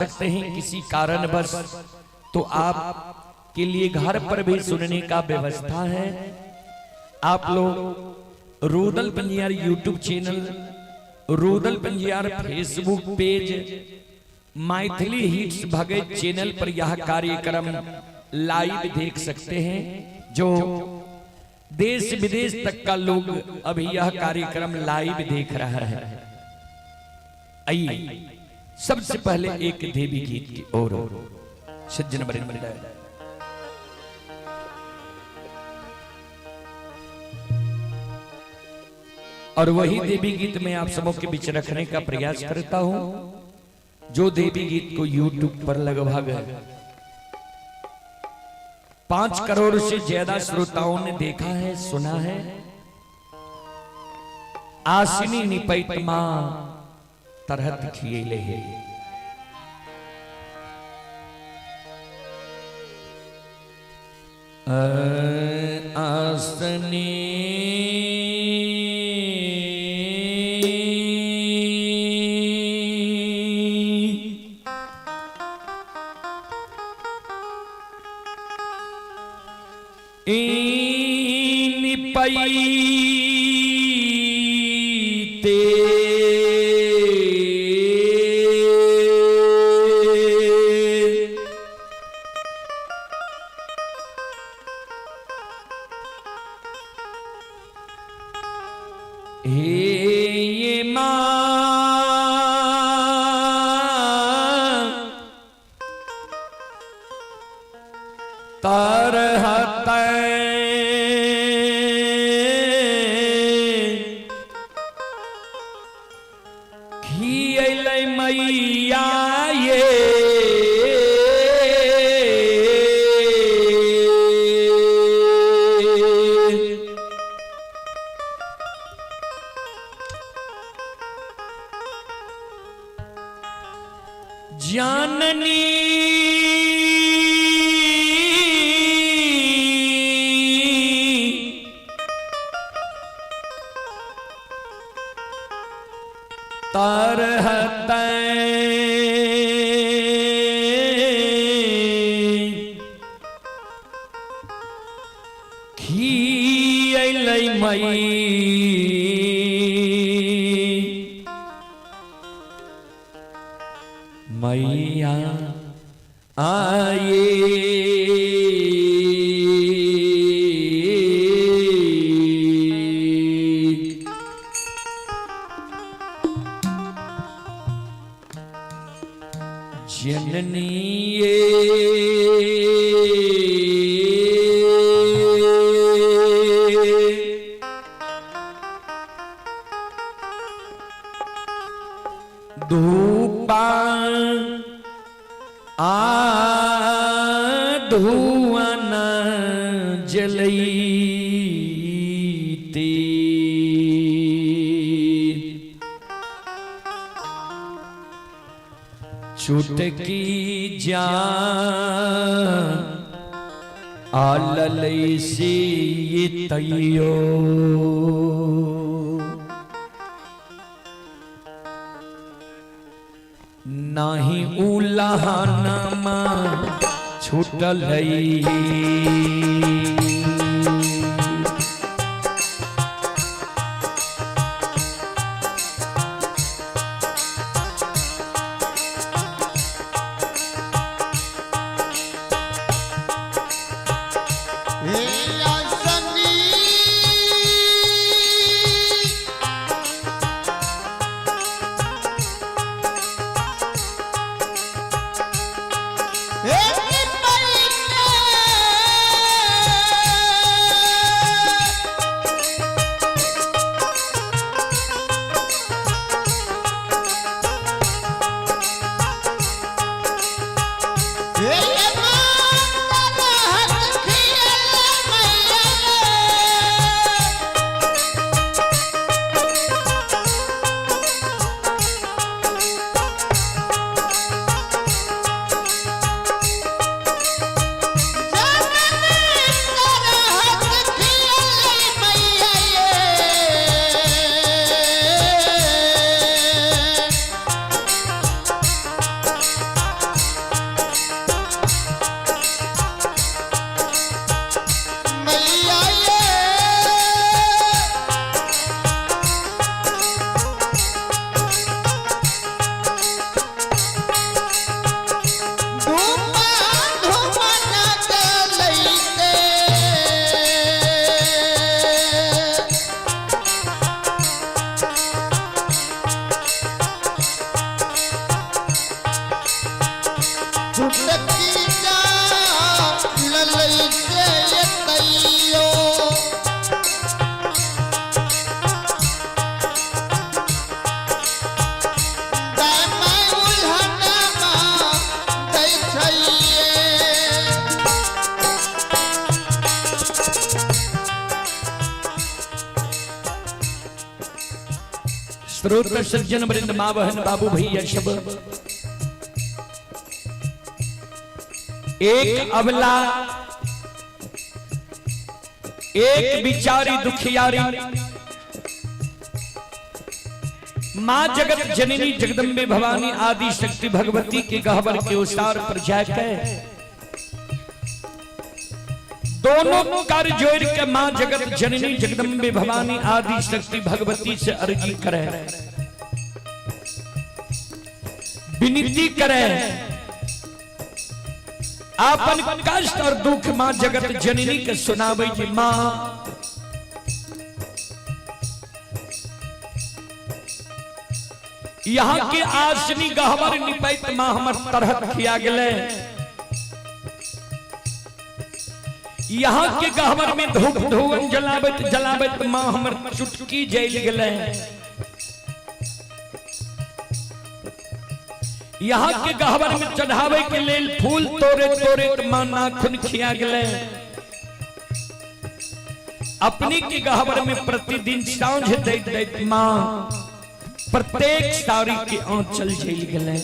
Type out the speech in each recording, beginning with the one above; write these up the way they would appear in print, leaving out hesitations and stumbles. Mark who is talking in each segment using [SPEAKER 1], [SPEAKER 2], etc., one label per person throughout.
[SPEAKER 1] सकते हैं किसी कारणवश तो आप के लिए घर पर भी सुनने का व्यवस्था है। आप लोग Rudal Panjiyar YouTube channel, Rudal Panjiyar Facebook page, Maithili hits Bhagat channel पर यह कार्यक्रम लाइव देख सकते हैं। जो देश विदेश तक का लोग अभी यह कार्यक्रम लाइव देख रहा है। आइए सबसे पहले एक देवी गीत की ओर सज्जन वृंद, और वही देवी गीत में आप सबों के बीच रखने का प्रयास करता हूं, जो देवी गीत को YouTube पर लगभग 5 करोड़ से ज्यादा श्रोताओं ने देखा है, सुना है। आसिनी निपैत मां तरहत खिएले है। आसनी मैया आए जननी धूपा धुआं न जलैती, चुटकी जान आललै से ये तैयो नाही उलहनमा छूटल श्रोत सज्जन वृंद माँ बहन बाबू भैया सब, एक अबला एक बिचारी दुखियारी माँ जगत जननी जगदम्बे भवानी आदि शक्ति भगवती के गहवर के उसार पर जाकर दोनों कर जोड़ के माँ जगत जननी जगदम्बे भवानी आदि शक्ति भगवती से अर्जी करे, विनती करे, आपन कष्ट और दुख माँ जगत जननी के सुनावे जी। माँ यहाँ के आसनी गहवर निपैत माँ हमर तरह किया गले, यहाँ के गहवर में धूप धुवन जलावत जलावत माँ हमर चुटकी जल गले, यहाँ के गहवर में चढ़ावे के लेल फूल तोरे तोरे माँ नाखून खिया गले, अपनी के गहवर में प्रतिदिन सांझ दैत दैत माँ प्रत्येक सारी के आंचल झेल गले।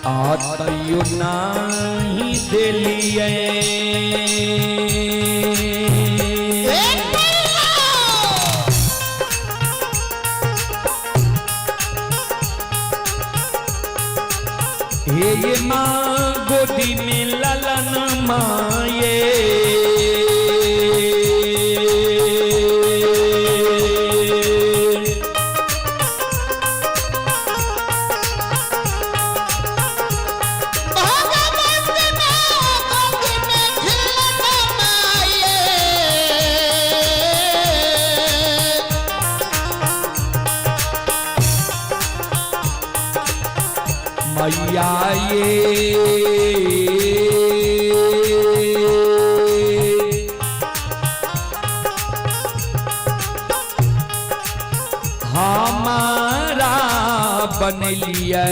[SPEAKER 1] आतयु नाही दिलिए हे माँ गोदी में ललन माये, मैया ये हमारा बनलिए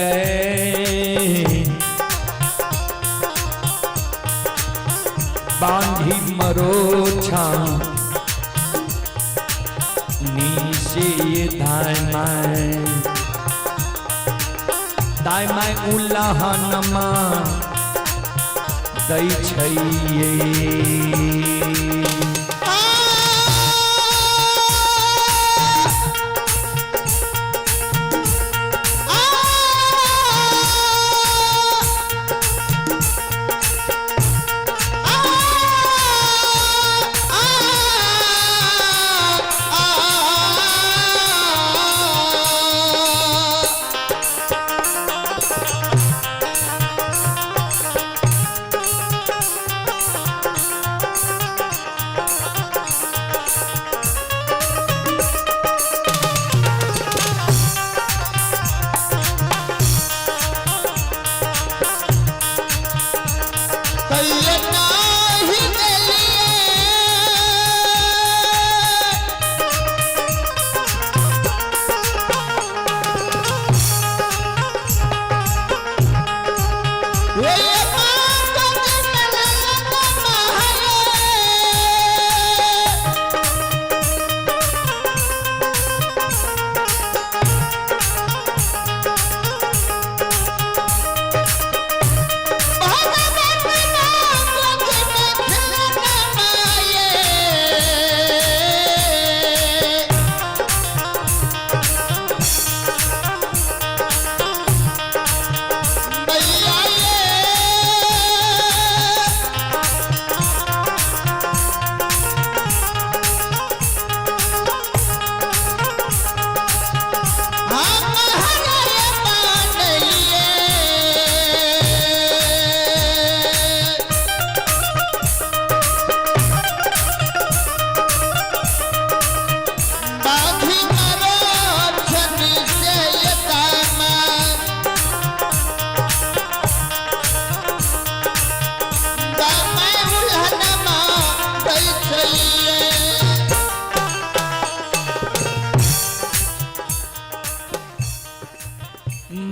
[SPEAKER 1] बांधी मरोछा नीचे धाय दाय मैं उल्लाहनमा दै छैये।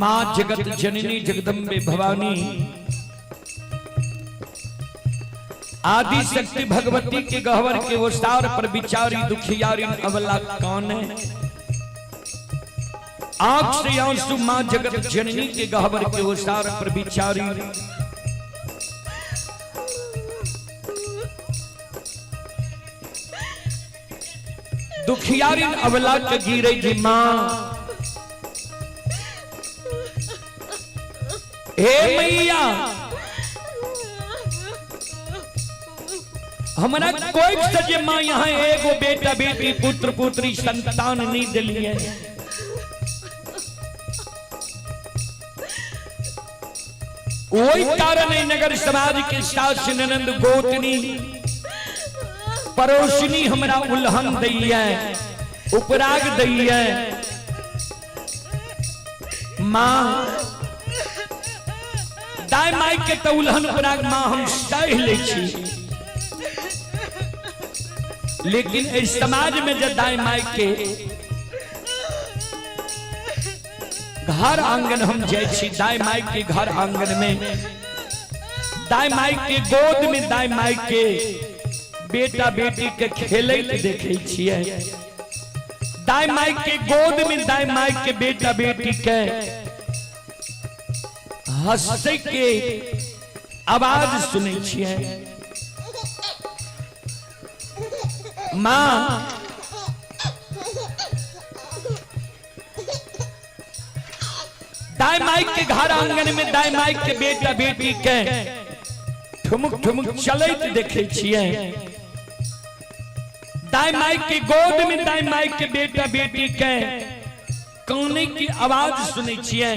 [SPEAKER 1] मां जगत जननी जगदम्बे भवानी आदि शक्ति भगवती के गहवर के विस्तार पर विचारी दुखियारी अवला कौन है। आंख से आंसू मां जगत जननी के गहवर के विस्तार पर विचारी दुखियारी अवला के गिरे जी मां हे मैया हमारा कोई सजे मां यहाँ एगो बेटा बेटी पुत्र पुत्री संतान नहीं दिली है। वही कारण है नगर समाज के सास ननंद गोतनी पड़ोसनी हमारा उल्हन दई है उपराग दई है। मां दाई माई के तो उल्हन उपराग मां हम सह ले छी, लेकिन इस समाज में जब दाई माई के घर आंगन हम जाए दाई माई के घर आंगन में दाई माई के गोद में दाई माई के बेटा बेटी के खेले देखे छिए। दाई माई के गोद में दाई माई के बेटा बेटी के हंसे के आवाज सुने छिए। मां दाई माई के घर आंगन में दाई माई के बेटा बेटी के ठुमुक ठुमुक चलत देखे छिए। दाई माई के गोद में दाई माई के बेटा बेटी के कौने की आवाज सुने छिए।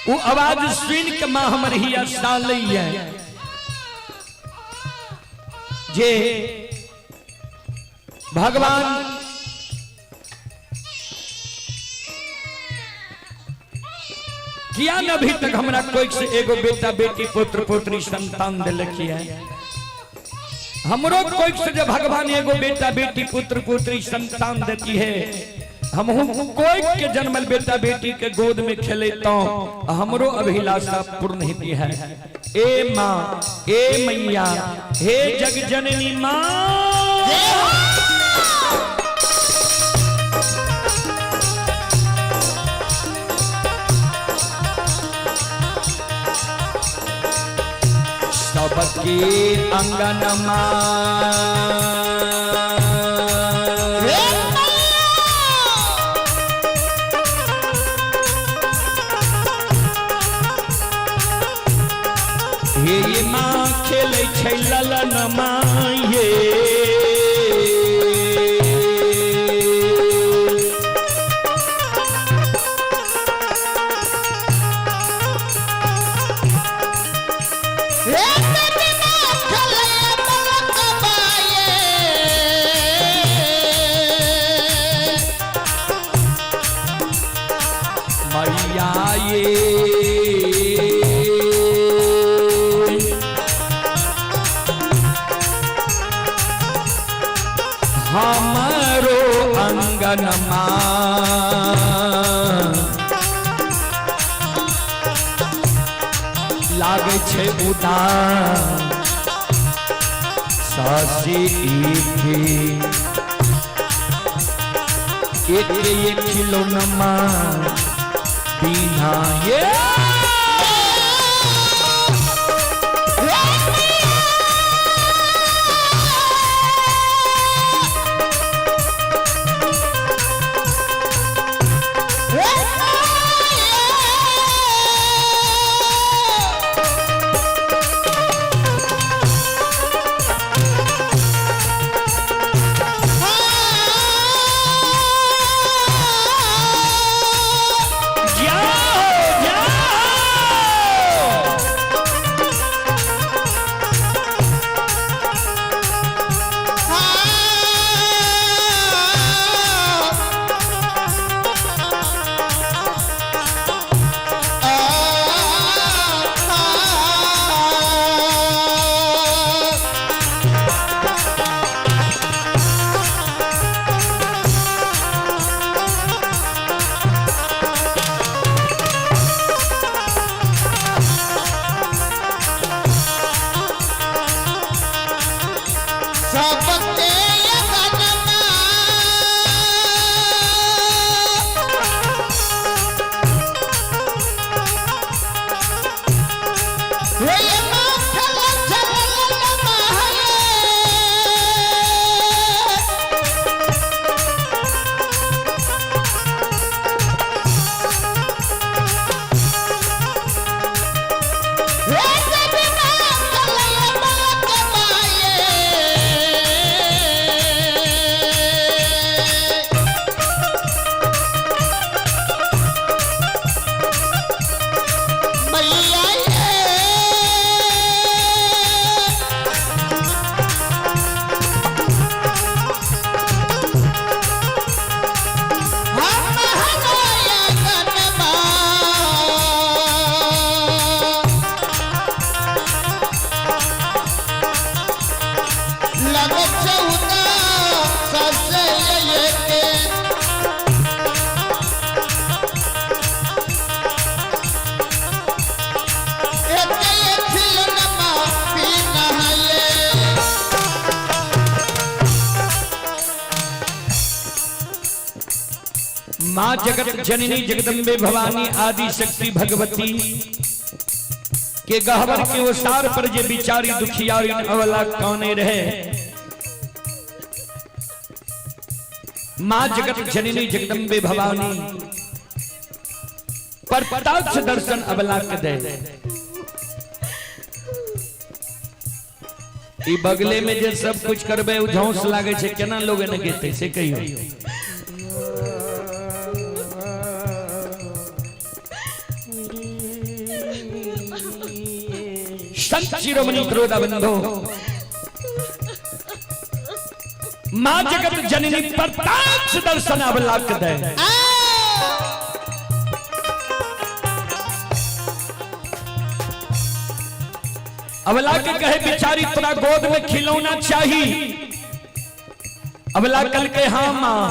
[SPEAKER 1] वो आवाज सुन के मां हमर ही साल है जे भगवान किया न अभी तक हमरा कोई से एगो बेटा बेटी पुत्र पुत्री संतान दिलखी है। हमरो कोई से जब भगवान एगो बेटा बेटी पुत्र पुत्री संतान देती है हम कोई के जन्मल बेटा बेटी के गोद में खेले तो हमरो अभिलाषा पूर्ण होती है। ए मां ए मैया हे जग जननी मां सबके अंगन मां ये मां खेले छै ललन माये मैया हमारो अंगन लागे छे उदास सासी एक खिलौना बिना ये माँ जगत जननी जगदम्बे भवानी आदि शक्ति भगवती के गहवर के ओसार पर जे बिचारी दुखियारी अवला कौने रहे। माँ जगत जननी जगदम्बे भवानी पर प्रत्यक्ष दर्शन अबला के दे। ई बगले में जे सब कुछ करबे झौंस लागे छे, केना लोग ने गेते से कहियो। संत शिरोमणि क्रोध बंधो माँ जगत जननी प्रत्यक्ष दर्शन अबला के दे। अबला के कहे बिचारी तोरा गोद में खिलौना चाहिए। अबला कल के हाँ माँ।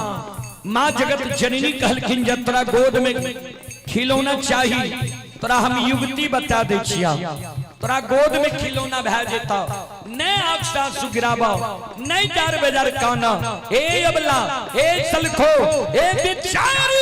[SPEAKER 1] माँ जगत जननी कहलखिन जब तोरा गोद में खिलौना चाहिए तोरा हम युवती बता दे छिया। तोरा गोद में खिलौना भै जेता ने आंखा सुगिराबा नहीं जार बेजार काना। ए अबला ए सलखो ए बिचारी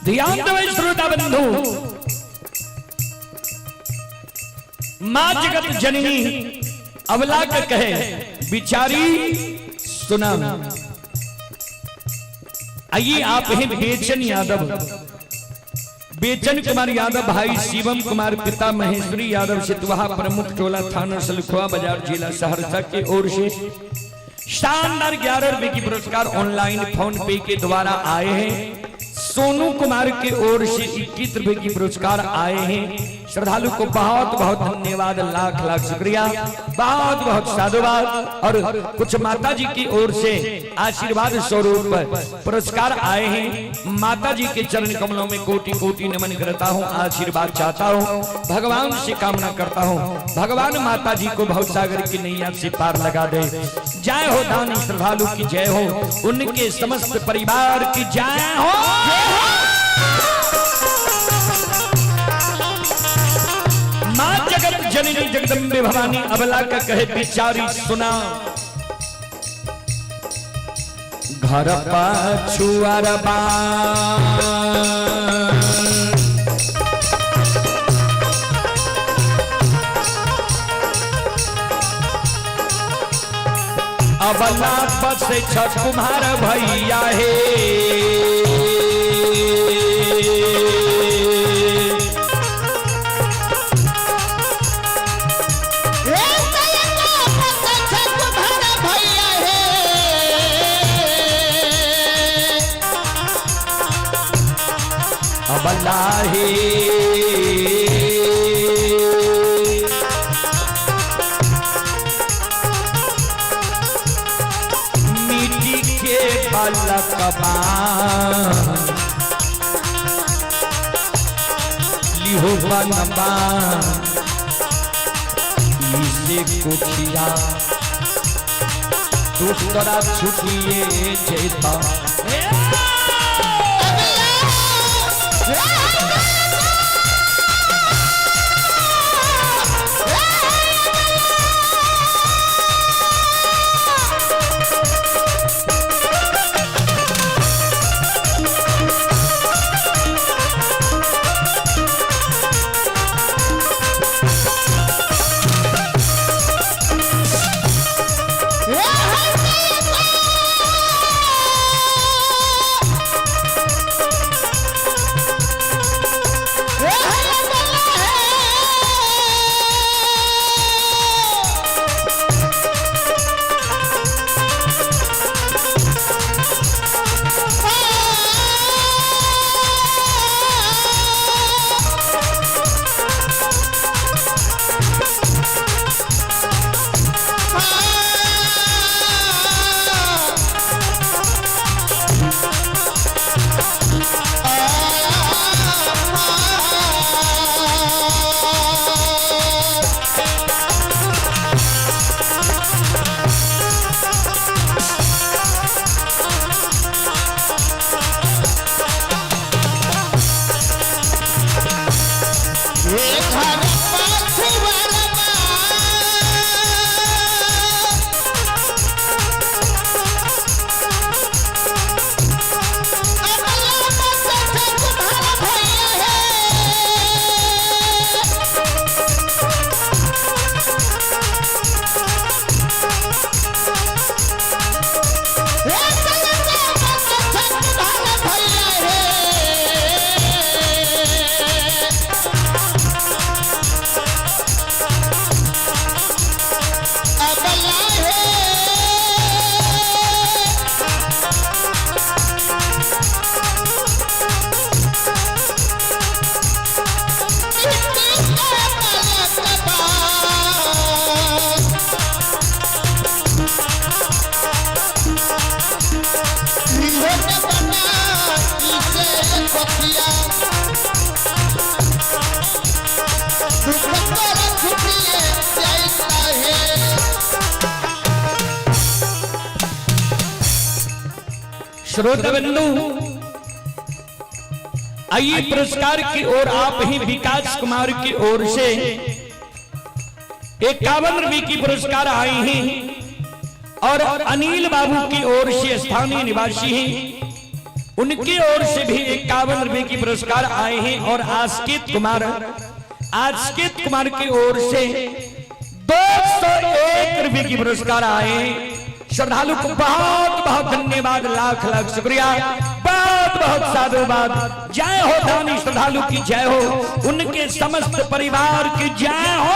[SPEAKER 1] ध्यान दो श्रोता बंधु। माँ जगत जननी अबला के कहे बिचारी सुना। आइए आप हैं बेचन यादव, बेचन कुमार यादव भाई शिवम कुमार पिता महेश्वरी यादव सितवाहा प्रमुख टोला थाना सलखुआ बाजार जिला सहरसा की ओर से शानदार 11 रुपए की पुरस्कार ऑनलाइन फोन पे के द्वारा आए हैं। सोनू कुमार की ओर से 21 रुपए की पुरस्कार आए हैं। श्रद्धालु को बहुत बहुत धन्यवाद, लाख लाख शुक्रिया, बहुत बहुत साधुवाद। और कुछ माता जी की ओर से आशीर्वाद स्वरूप पुरस्कार आए हैं। माता जी के चरण कमलों में कोटि कोटि नमन करता हूँ, आशीर्वाद चाहता हूँ, भगवान से कामना करता हूँ भगवान माता जी को भवसागर की नैया से पार लगा दे। जय हो दानी श्रद्धालु की जय हो, उनके समस्त परिवार की जय हो। माँ जगत जननी जगदम्बे भवानी अबला का कहे बिचारी सुना। घर पाछुआर बा अबला बसे छठ कुम्हार भैया हे। अबला हे मिट्टी के पलकबा लिहो बनबा इसे कुछिया दूसरा छुटिए जेता।
[SPEAKER 2] पखिया दुपट्टा छुपिए जैसा है।
[SPEAKER 1] श्रोता बंधु, आइए पुरस्कार की ओर आप ही विकास कुमार की ओर से 51 रुपये की पुरस्कार आए हैं और अनिल बाबू की ओर से स्थानीय निवासी हैं, उनकी ओर से भी 51 रुपये की पुरस्कार आए हैं और आस्कित कुमार की ओर से 201 रुपये की पुरस्कार आए हैं। श्रद्धालु को बहुत बहुत धन्यवाद, लाख लाख शुक्रिया, बहुत बहुत साधुवाद। जय हो दानी श्रद्धालु की जय हो, उनके समस्त परिवार की जय हो।